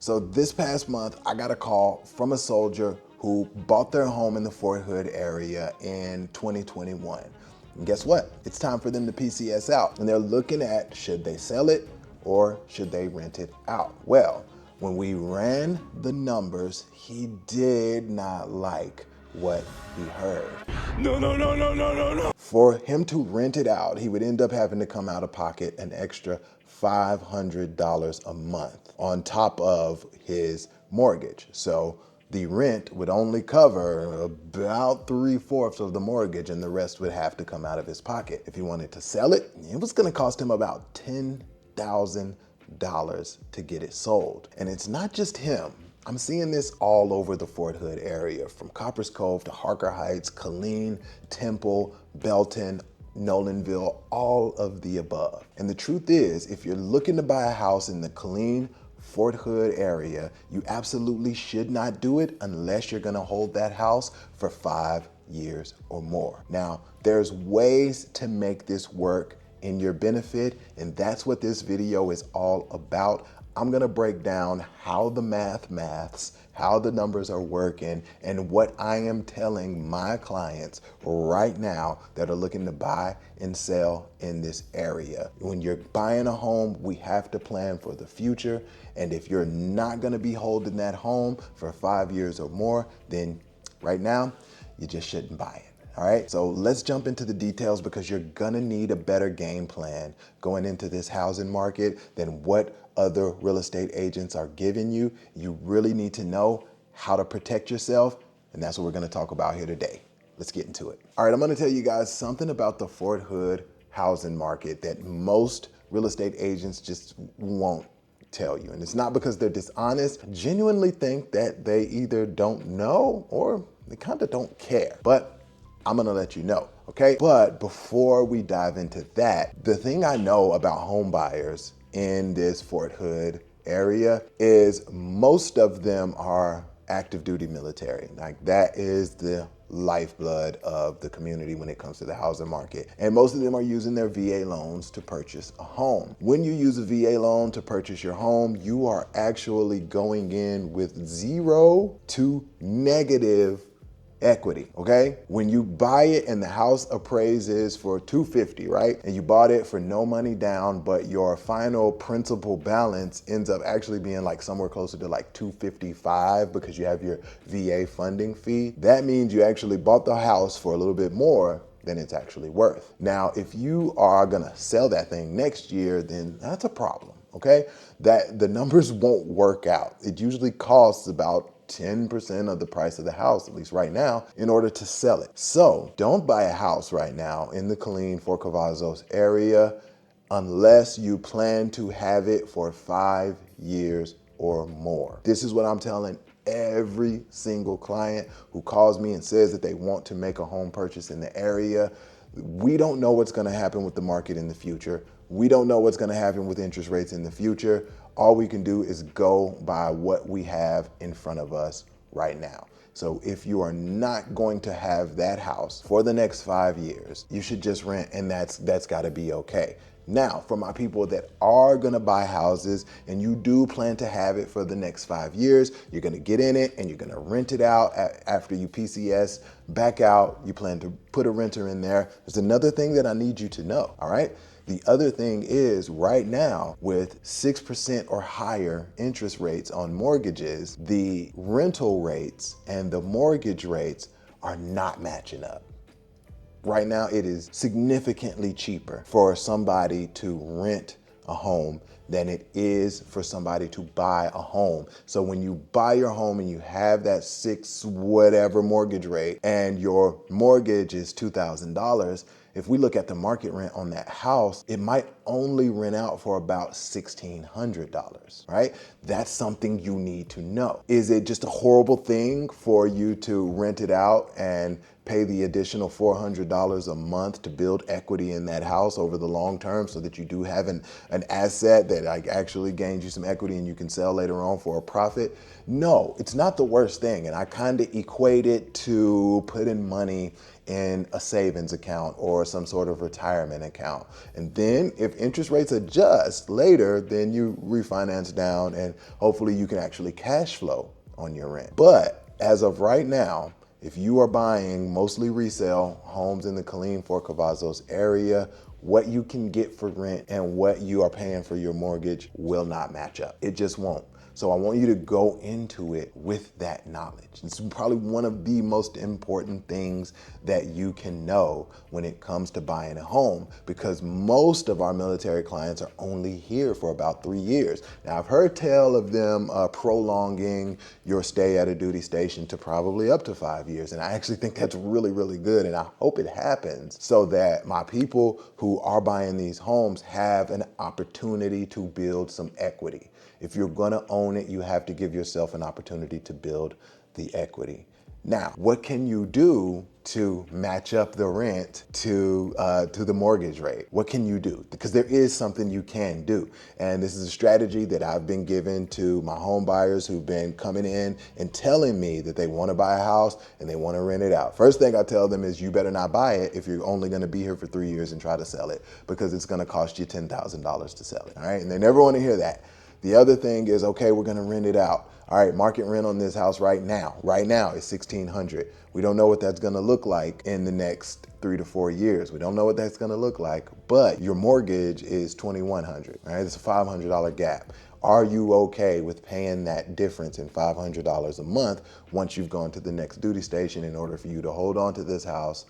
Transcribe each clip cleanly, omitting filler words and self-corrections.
So this past month, I got a call from a soldier who bought their home in the Fort Hood area in 2021. And guess what? It's time for them to PCS out. And they're looking at, should they sell it or should they rent it out? Well, when we ran the numbers, he did not like what he heard. No. For him to rent it out, he would end up having to come out of pocket an extra $500 a month on top of his mortgage. So the rent would only cover about 3/4 of the mortgage, and the rest would have to come out of his pocket. If he wanted to sell it, it was gonna cost him about $10,000 to get it sold. And it's not just him. I'm seeing this all over the Fort Hood area, from Copperas Cove to Harker Heights, Killeen, Temple, Belton, Nolanville, all of the above. And the truth is, if you're looking to buy a house in the Killeen Fort Hood area, you absolutely should not do it unless you're gonna hold that house for 5 years or more. Now, there's ways to make this work in your benefit, and that's what this video is all about. I'm gonna break down how the maths, how the numbers are working, and what I am telling my clients right now that are looking to buy and sell in this area. When you're buying a home, we have to plan for the future. And if you're not gonna be holding that home for 5 years or more, then right now, you just shouldn't buy it. All right, so let's jump into the details, because you're gonna need a better game plan going into this housing market than what other real estate agents are giving you. You really need to know how to protect yourself, and that's what we're gonna talk about here today. Let's get into it. All right, I'm gonna tell you guys something about the Fort Hood housing market that most real estate agents just won't tell you. And it's not because they're dishonest. I genuinely think that they either don't know or they kind of don't care. But I'm gonna let you know, okay? But before we dive into that, the thing I know about home buyers in this Fort Hood area is most of them are active duty military. Like, that is the lifeblood of the community when it comes to the housing market. And most of them are using their VA loans to purchase a home. When you use a VA loan to purchase your home, you are actually going in with 0 to negative equity, okay? When you buy it and the house appraises for $250, right? And you bought it for no money down, but your final principal balance ends up actually being like somewhere closer to like $255 because you have your VA funding fee. That means you actually bought the house for a little bit more than it's actually worth. Now, if you are gonna sell that thing next year, then that's a problem, okay? That the numbers won't work out. It usually costs about 10% of the price of the house, at least right now, in order to sell it. So don't buy a house right now in the Killeen Fort Hood area unless you plan to have it for 5 years or more. This is what I'm telling every single client who calls me and says that they want to make a home purchase in the area. We don't know what's gonna happen with the market in the future. We don't know what's gonna happen with interest rates in the future. All we can do is go by what we have in front of us right now. So if you are not going to have that house for the next 5 years, you should just rent, and that's gotta be okay. Now, for my people that are gonna buy houses and you do plan to have it for the next 5 years, you're gonna get in it and you're gonna rent it out after you PCS back out. You plan to put a renter in there. There's another thing that I need you to know, all right? The other thing is, right now, with 6% or higher interest rates on mortgages, the rental rates and the mortgage rates are not matching up. Right now, it is significantly cheaper for somebody to rent a home than it is for somebody to buy a home. So when you buy your home and you have that 6 whatever mortgage rate and your mortgage is $2,000, if we look at the market rent on that house, it might only rent out for about $1,600, right? That's something you need to know. Is it just a horrible thing for you to rent it out and pay the additional $400 a month to build equity in that house over the long term so that you do have an asset that like actually gains you some equity and you can sell later on for a profit. No, it's not the worst thing. And I kind of equate it to putting money in a savings account or some sort of retirement account. And then if interest rates adjust later, then you refinance down and hopefully you can actually cash flow on your rent. But as of right now, if you are buying mostly resale homes in the Killeen Fort Hood area, what you can get for rent and what you are paying for your mortgage will not match up. It just won't. So I want you to go into it with that knowledge. It's probably one of the most important things that you can know when it comes to buying a home, because most of our military clients are only here for about 3 years. Now, I've heard tell of them prolonging your stay at a duty station to probably up to 5 years. And I actually think that's really, really good. And I hope it happens so that my people who are buying these homes have an opportunity to build some equity. If you're gonna own it, you have to give yourself an opportunity to build the equity. Now, what can you do to match up the rent to the mortgage rate? What can you do? Because there is something you can do. And this is a strategy that I've been given to my home buyers who've been coming in and telling me that they wanna buy a house and they wanna rent it out. First thing I tell them is you better not buy it if you're only gonna be here for 3 years and try to sell it, because it's gonna cost you $10,000 to sell it, all right? And they never wanna hear that. The other thing is, okay, we're gonna rent it out. All right, market rent on this house right now is $1,600. We don't know what that's gonna look like in the next 3 to 4 years. We don't know what that's gonna look like, but your mortgage is $2,100, right? It's a $500 gap. Are you okay with paying that difference in $500 a month once you've gone to the next duty station in order for you to hold on to this house,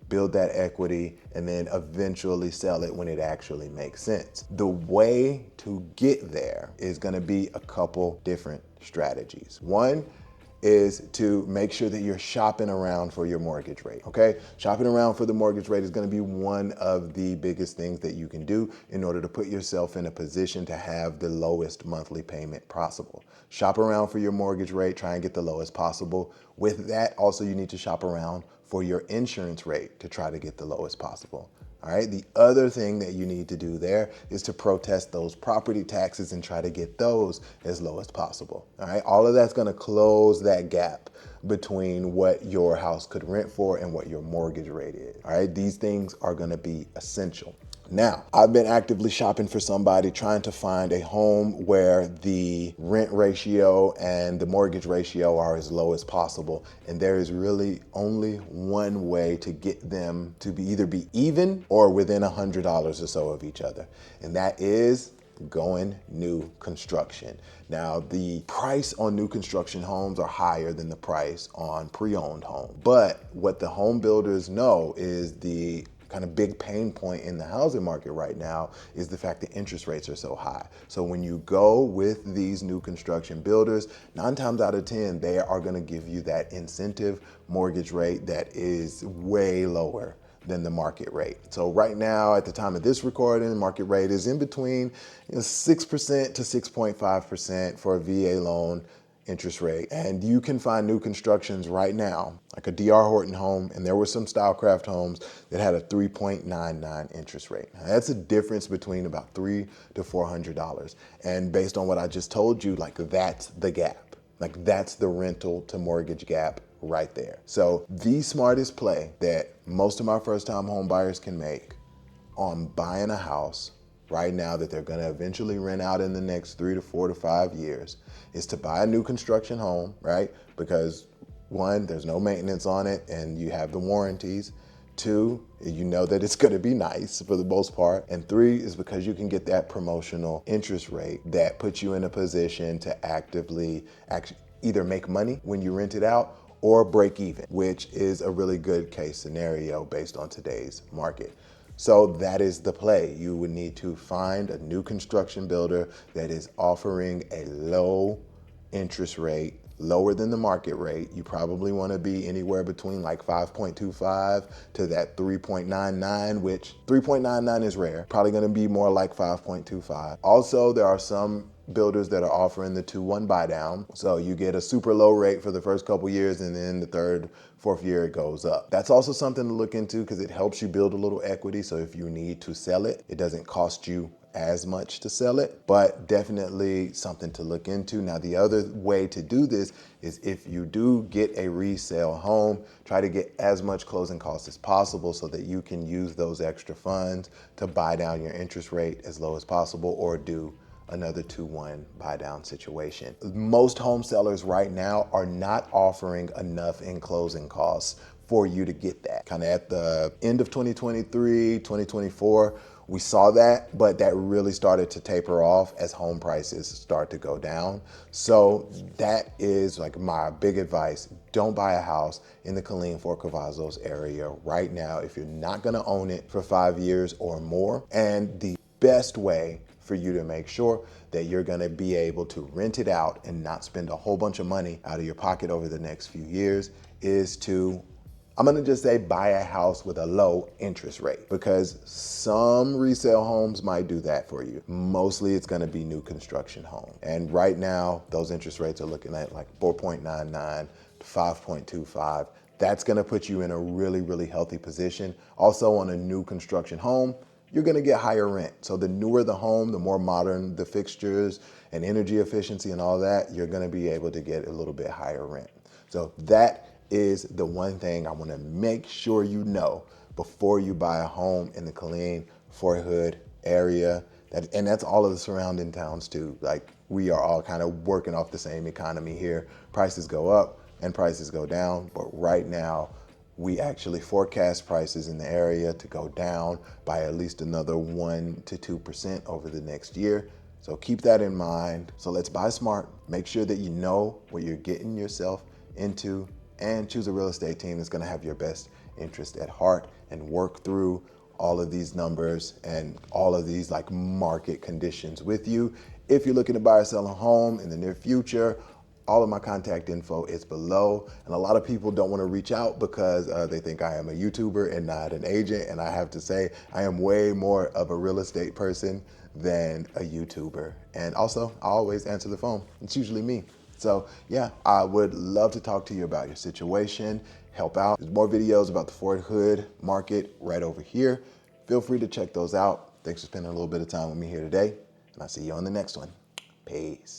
build that equity, and then eventually sell it when it actually makes sense? The way to get there is gonna be a couple different strategies. One is to make sure that you're shopping around for your mortgage rate, okay? Shopping around for the mortgage rate is gonna be one of the biggest things that you can do in order to put yourself in a position to have the lowest monthly payment possible. Shop around for your mortgage rate, try and get the lowest possible. With that, also you need to shop around for your insurance rate to try to get the lowest possible. All right, the other thing that you need to do there is to protest those property taxes and try to get those as low as possible. All right, all of that's gonna close that gap between what your house could rent for and what your mortgage rate is. All right, these things are gonna be essential. Now, I've been actively shopping for somebody trying to find a home where the rent ratio and the mortgage ratio are as low as possible. And there is really only one way to get them to either be even or within $100 or so of each other. And that is going new construction. Now, the price on new construction homes are higher than the price on pre-owned homes. But what the home builders know is the kind of big pain point in the housing market right now is the fact that interest rates are so high. So when you go with these new construction builders, 9 times out of 10, they are gonna give you that incentive mortgage rate that is way lower than the market rate. So right now, at the time of this recording, the market rate is in between 6% to 6.5% for a VA loan interest rate. And you can find new constructions right now, like a DR Horton home, and there were some Stylecraft homes that had a 3.99 interest rate. Now, that's a difference between about $300 to $400. And based on what I just told you, like that's the gap. Like that's the rental to mortgage gap right there. So the smartest play that most of my first time home buyers can make on buying a house right now that they're gonna eventually rent out in the next 3 to 4 to 5 years is to buy a new construction home, right? Because 1, there's no maintenance on it and you have the warranties. 2, you know that it's gonna be nice for the most part. And 3 is because you can get that promotional interest rate that puts you in a position to actively either make money when you rent it out or break even, which is a really good case scenario based on today's market. So that is the play. You would need to find a new construction builder that is offering a low interest rate, lower than the market rate. You probably want to be anywhere between like 5.25 to that 3.99, which 3.99 is rare. Probably going to be more like 5.25. Also, there are some builders that are offering the 2-1 buy down. So you get a super low rate for the first couple years, and then the third, fourth year it goes up. That's also something to look into because it helps you build a little equity. So if you need to sell it, it doesn't cost you as much to sell it, but definitely something to look into. Now, the other way to do this is if you do get a resale home, try to get as much closing costs as possible so that you can use those extra funds to buy down your interest rate as low as possible, or do another 2-1 buy down situation. Most home sellers right now are not offering enough in closing costs for you to get that. Kind of at the end of 2023, 2024, we saw that, but that really started to taper off as home prices start to go down. So that is like my big advice. Don't buy a house in the Killeen Fort Hood area right now if you're not gonna own it for 5 years or more. And the best way for you to make sure that you're gonna be able to rent it out and not spend a whole bunch of money out of your pocket over the next few years is to, I'm gonna just say, buy a house with a low interest rate, because some resale homes might do that for you. Mostly it's gonna be new construction home. And right now, those interest rates are looking at like 4.99 to 5.25. That's gonna put you in a really, really healthy position. Also on a new construction home, you're gonna get higher rent. So the newer the home, the more modern the fixtures and energy efficiency and all that, you're gonna be able to get a little bit higher rent. So that is the one thing I wanna make sure you know before you buy a home in the Killeen Fort Hood area. And that's all of the surrounding towns too. Like, we are all kind of working off the same economy here. Prices go up and prices go down, but right now, we actually forecast prices in the area to go down by at least another 1 to 2% over the next year. So keep that in mind. So let's buy smart. Make sure that you know what you're getting yourself into, and choose a real estate team that's gonna have your best interest at heart and work through all of these numbers and all of these like market conditions with you. If you're looking to buy or sell a home in the near future, all of my contact info is below. And a lot of people don't want to reach out because they think I am a YouTuber and not an agent. And I have to say, I am way more of a real estate person than a YouTuber. And also, I always answer the phone. It's usually me. So yeah, I would love to talk to you about your situation, help out. There's more videos about the Fort Hood market right over here. Feel free to check those out. Thanks for spending a little bit of time with me here today, and I'll see you on the next one. Peace.